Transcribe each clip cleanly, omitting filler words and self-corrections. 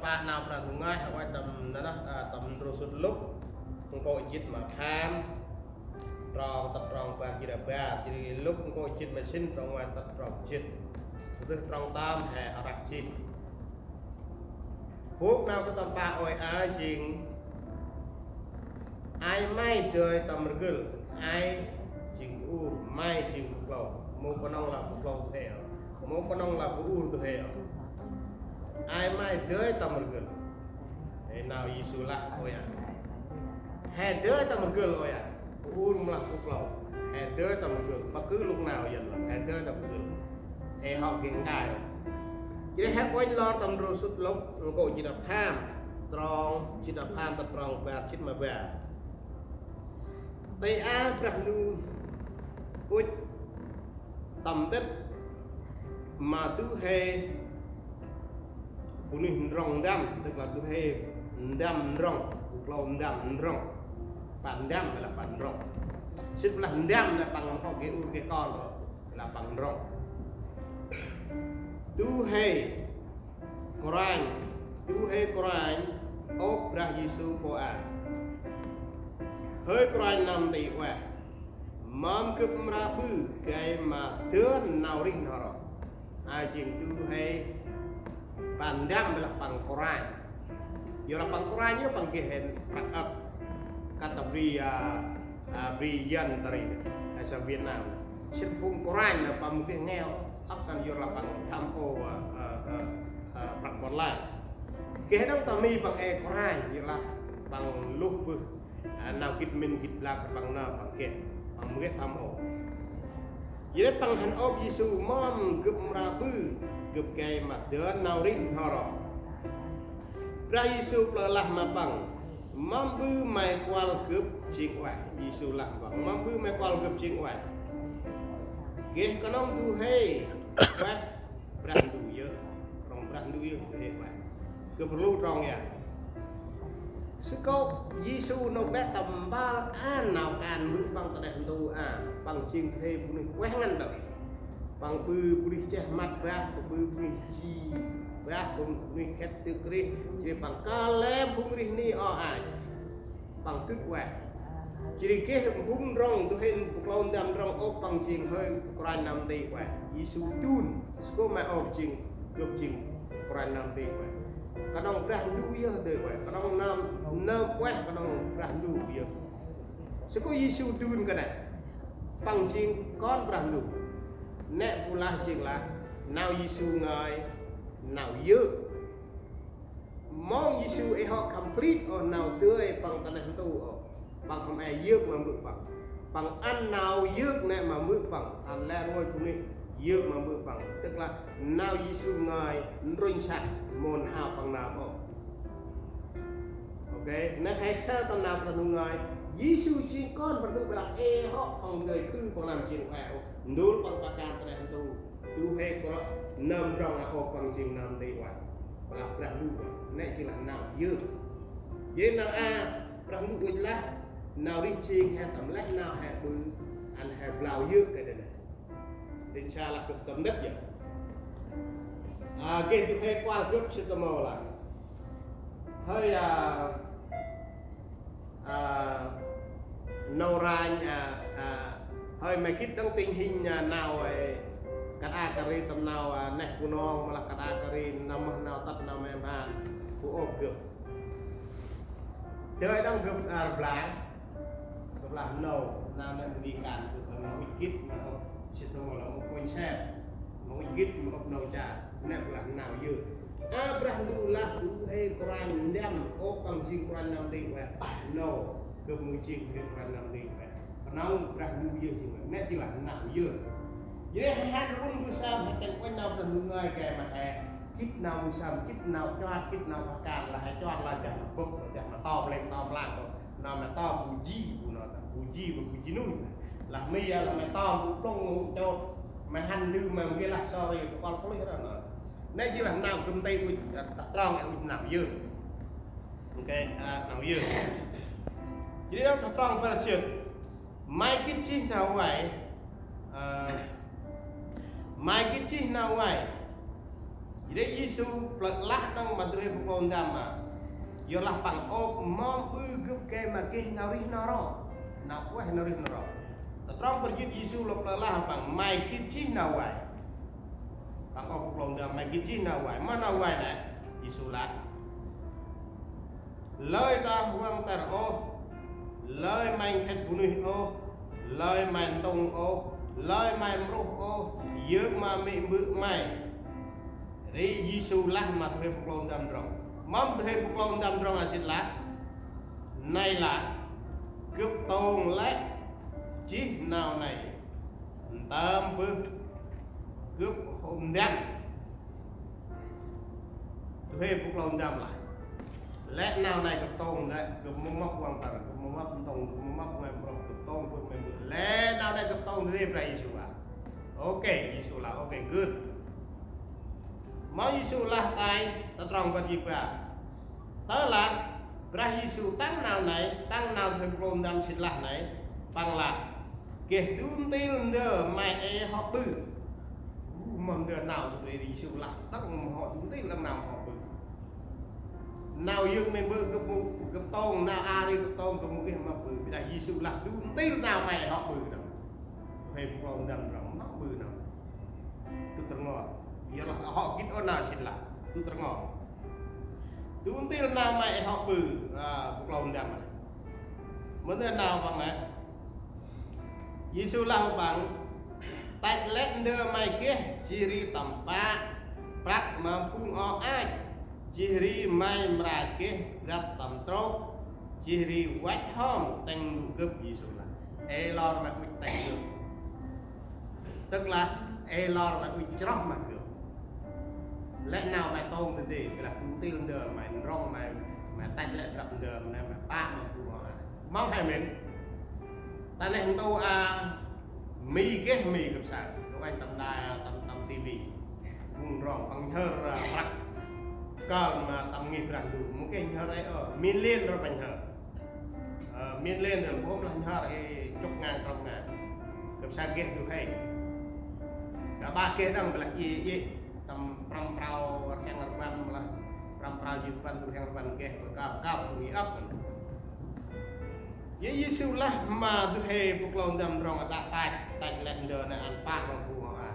pa nào là cũng ngay hỏi tầm đó tầm rồi sụt lúc không có chít mà tham tròn tập tròn và chỉ là ba thì lúc không có chít mà xin trong ngoài tập tròn chít tức tròn tam hè đặc chít phút nào có tầm pa oi ai chỉnh ai mai đời tầm gül ai chỉnh u mai chỉnh cầu một con ông là cầu theo một con ông là u theo ai mai đời tầm gül thế nào Yesus là oi à hè đời tầm gül oi à u là cầu hè đời tầm gül bất cứ lúc nào vậy là hè đời tầm gül hè họ kiện cài chỉ để hết quanh lo tầm rồi sút lốc gọi chỉ là tham tròn chỉ là tham tập tròn và chít mà về đây Abraham út tầm đất mà tu he punih rong dam tức là tu he dam rong lâu dam rong bàn dam là bàn rong xích là dam là bằng có cái con rồi là bằng rong tu he Quran ốp ra Giêsu của ai hơi Quran nằm tị quẹ mắm cướp ra bư cái mà thưa nào rinh họ rồi ai chỉnh tu hay bàn đam là bằng Quran giờ là bằng Quran nhớ bằng cái hình praktek kata bri dân dari asal Việt Nam xin phun Quran là bằng cái nghèo akan giờ là bằng tham ô praktek online cái đó ta mi bằng Quran như là bằng lúc nào kít mình kít là bằng nào bằng kia bằng cái tham ô jadi bằng hành ốp Giêsu mom cướp ra bư cướp cái mà đứa nào rinh họ rồi ra Giêsu là mà bằng mom bư mày qual cướp chính hoài Giêsu làm bằng mom bư mày qual cướp chính hoài kia con ông tu hay quá brand du dơ rong brand du dơ thế vậy cứ perlu trong ya Sekop Yesus nông đã tầm ba nào can mướn bằng tận hành tu bằng chiên thêm bùi quét ngăn đời bằng bùi che mặt ra bùi chi ra bùi khét tự kri chỉ bằng ca lem bùi ni ai bằng tức quẹt chỉ cái bùn rong tu hình bùn đam rong ốp bằng chiên hơi Quran nam tây quẹt Yesus chun Sekop mà ốp chiên cướp chiên Quran nam tây quẹt cái đó ra du ya đời vậy cái đó nam quét cái đó ra du ya sẽ có Giêsu tuyên cái này bằng chiên con ra du nè pula chiên là nào Giêsu ngài nào dữ mong Giêsu ấy họ complete ở nào tươi bằng cái này tu bằng không ai dữ mà bước bằng ăn nào dữ này mà bước bằng ăn lên ngôi cũng đi dữ mà bước bằng tức là nào Giêsu ngài rinh sạch môn hào bằng nào không ok nó hay sao tầm nào tầm người Giêsu chiên con bằng được là họ bằng người khư bằng làm chuyện quẹo nối bằng bạc can tầm tu hay có nằm trong là họ bằng chuyện nằm tây quẹo là ra lu này chỉ là nào dư vậy nào ra lu là nào đi chiên hay tầm lách nào hay bự anh hay lao dư cái này đến xa là cực tầm đất vậy cái thứ hai qua cướp sự tò mò là hơi nâu ra hơi mày kít đăng tình hình nào cả cari tầm nào nè của nó mà là cả cari năm nào tắt nào em của ôm cướp chơi đang cướp là nâu nào nên đi cản cướp mà kít mà không sự tò mò là một quanh xe một kít mà không nâu trả nè là nào dư Abraham là tu hay Quran đem có bằng chiên Quran nam đi vậy no cơ mui chiên Quran nam đi vậy nó Abraham dư thì nè chỉ là nào dư vậy hai con mua sam hay cảnh quanh nào là người kẻ mà hè kít nào mua sam kít nào cho kít nào phát càng là hay cho là chẳng bốc chẳng mà to lên to lại nào mà to Puji của nó Puji và Puji núi là mi là mày to cũng không cho mày hành như mà kia là sorry con có lấy hết rồi đây chỉ là nào công ty của tròn em nào dư ok nào dư jadi đó thật tròn phải là chuyện mai cái chi nào vậy mai cái chi nào vậy Jadi Yesus pelak nang matuhe pukul dama. Yolah pang op mom gup ke makih narih naro. Nak wah narih naro. Terang pergi Yesus lo pelak pang mai kici nawai. Pang op pukul dama mai kici nawai. Mana nawai nak? Yesus lah. Lời ta huang tar ô, lời mai khét bunuh ô, lời mai tông ô, lời mai mruh ô, dược mà mị bự mai. Ri Yesus lah mà thuê phục lôn đam rong. Mong thuê phục lôn đam rong asit lah. Này là cướp tôn lẽ chí nào này tâm bước cướp hôm đêm thuê phục lôn đam lại. Lẽ nào này cướp tôn đấy cướp mốc quang tờ cướp mốc tôn cướp mốc ngoài bọc cướp tôn cướp ngoài bự. Lẽ nào này cướp tôn thì phải Yesus à. Ok Yesus là ok good. Mau Yesus lah tay terang kat jipa. Telah Brah Yesus tang nào này tang nào thêm lom đam xin lah này bằng là kể đun tiêu nơ mai e họ bự mầm nơ nào để Yesus lah tắc họ đun tiêu làm nào họ bự nào dương mình bự gấp tông nào a đi gấp tông có một cái mà bự vì là Yesus lah đun tiêu nào mày họ bự đâu thêm lom đam rộng nó bự nào tôi tưởng ngọt ialah họ kít ona xin lah tu terngok tu until nama họ bự phục lòng đam này muốn nào bằng này Yesus lah bằng tách lẽ đưa mai kia ciri tempat prak mampung oat ciri mai merake grab tam trok ciri white home teng gấp Yesus là elor mà quy teng gấp tức là elor mà quy chóc mà gấp. Lẽ nào mày tôn từ gì là cũng tiêu đờ mày rong mày tách lẽ rập đờ mày ba mong hay mình ta này tôi mi cái mi gặp sao lúc anh tầm đài tầm tivi vùng rong bằng hơ rắc còn mà tầm nghiệp rằng đủ một cái hơ đấy ở miền liên rồi bằng hơ miền liên rồi bố là hơ ấy chục ngàn trăm ngàn gặp sao kia tôi hay cả ba kia đang là gì tầm pram prao yang ngerban lah pram prao jupan tu yang ngerban ke kap ni up ye Yesus lah ma tu he puklon dam rong ada tai lender na an pa ma pu ma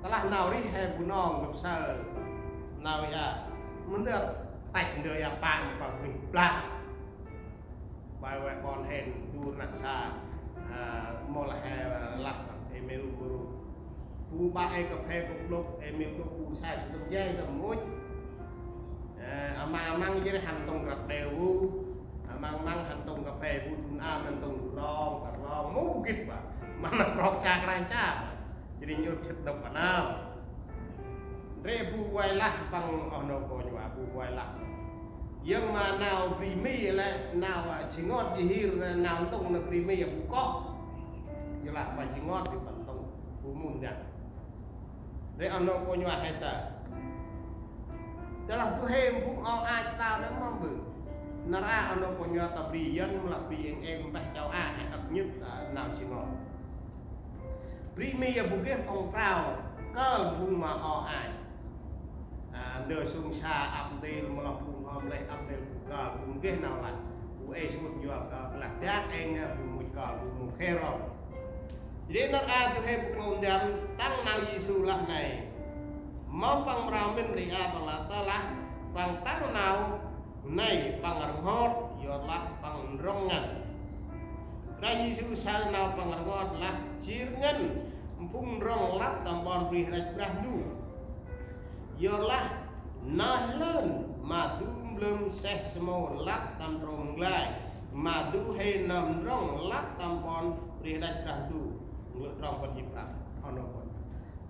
telah nào ri he bunong gap sa nào ya mun được tai nder ya pa ma pa ni pla bai wa kon hen du nak sa mo la he lah e meru guru Phu ba ai cà phê cục lục em mình có phu sai tôm dây tôm muối mà mang cái hành tông gặt đều vu mang hành tông cà phê vu mình tông lon mũ kịp mà nó rọt xa cái xa jadi nyur chết độc cả nam re phu quay lah bằng ono coi nhòa phu quay lah nhưng mà nào primi là nào chỉ ngon chỉ hir nào tông là primi là phu có như là bài chỉ ngon thì vẫn tông phu mun nha. Để anh nó coi nhòa hay sao? Đó là tôi hem cũng ai tao nó mong bự. Nó ra anh nó coi nhòa tập bì dân là bì em phải cháu hay tập nhất nào chỉ ngon. Primi ở buổi phòng trào cơ vùng mà ai. Đời sung xa áp tên mà là vùng hôm lại áp tên cơ vùng cái nào lại vùng ấy xuống nhòa cơ là đát anh vùng một cơ vùng một khe rồi. Jadi nak tu he buklon dan tang nau Yesus lah này mau pang ramen di bang lah pang tang nau này pang rngot yolah pang rongan ra Yesus sal nau pang rngot lah cirngen pung rong lat tambon prihraj brahdu yolah nah len madum lum seh semua lat tam rong lai madu he nam rong lat tambon prihraj brahdu ngược rong con dịp ra ono con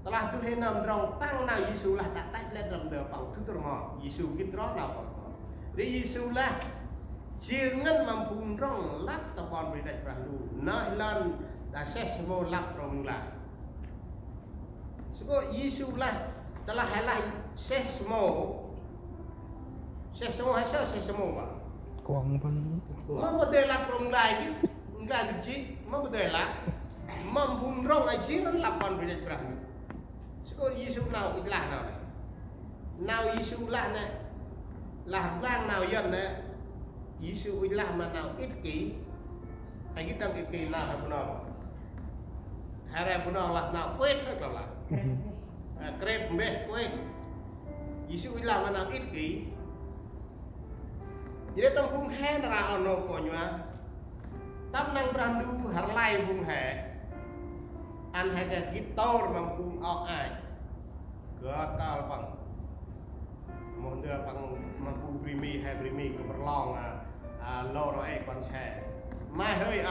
telah tu he nam rong tang na Yesus lah tak tai let ram de pang tu termo Yesus kitro na pang ri Yesus lah ciengan mampu rong lap tabon bedak prahu nah lan da ses mo lap rong la so Yesus lah telah halah ses mo hay ses mo ba quăng phân mau bede lap rong la ki enggak ji mau bede lap mampu rong ai ciengan lapan bedak prahu so Yesus nào ít là nào nào Giêsu là nè là lang nào dân nè Giêsu là mà nào ích kỷ anh cái tăng ích kỷ nào hay nào hay là nào là nào quên hay là krep mbeh quên Giêsu là mà nào ích kỷ jadi tam khung he ra ono ko nywa tam nang brandu harlai khung he an hai ka gitor mang khung ok ai gatal pang mon dia pang mang khung primi hai primi ke berlong lo ro ai kon che mai hơi